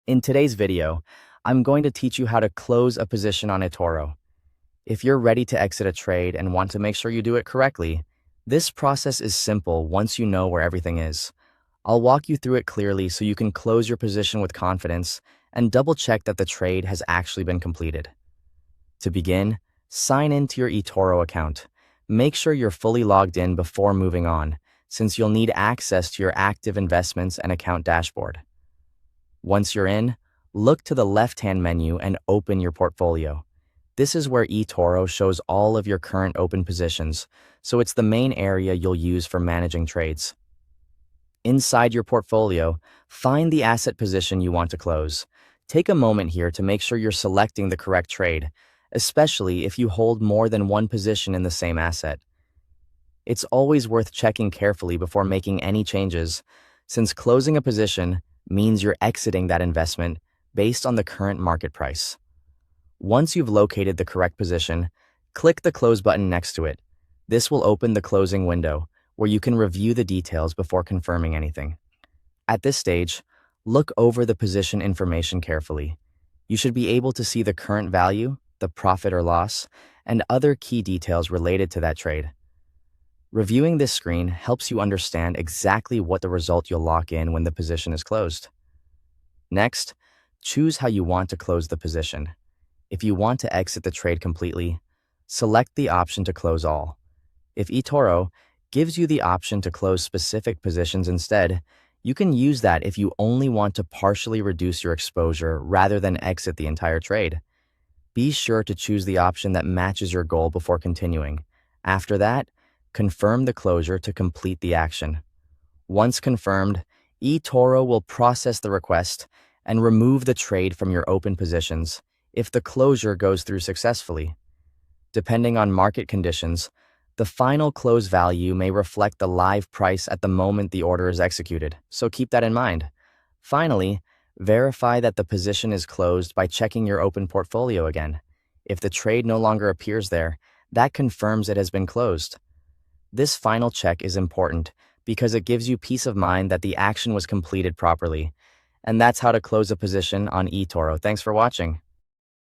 In today's video, I'm going to teach you how to close a position on eToro. If you're ready to exit a trade and want to make sure you do it correctly, this process is simple once you know where everything is. I'll walk you through it clearly so you can close your position with confidence and double-check that the trade has actually been completed. To begin, sign into your eToro account. Make sure you're fully logged in before moving on, since you'll need access to your active investments and account dashboard. Once you're in, look to the left-hand menu and open your portfolio. This is where eToro shows all of your current open positions, so it's the main area you'll use for managing trades. Inside your portfolio, find the asset position you want to close. Take a moment here to make sure you're selecting the correct trade, especially if you hold more than one position in the same asset. It's always worth checking carefully before making any changes, since closing a position means you're exiting that investment based on the current market price. Once you've located the correct position, click the Close button next to it. This will open the closing window, where you can review the details before confirming anything. At this stage, look over the position information carefully. You should be able to see the current value, the profit or loss, and other key details related to that trade. Reviewing this screen helps you understand exactly what the result you'll lock in when the position is closed. Next, choose how you want to close the position. If you want to exit the trade completely, select the option to close all. If eToro gives you the option to close specific positions instead, you can use that if you only want to partially reduce your exposure rather than exit the entire trade. Be sure to choose the option that matches your goal before continuing. After that, confirm the closure to complete the action. Once confirmed, eToro will process the request and remove the trade from your open positions if the closure goes through successfully. Depending on market conditions, the final close value may reflect the live price at the moment the order is executed, so keep that in mind. Finally, verify that the position is closed by checking your open portfolio again. If the trade no longer appears there, that confirms it has been closed. This final check is important because it gives you peace of mind that the action was completed properly. And that's how to close a position on eToro. Thanks for watching.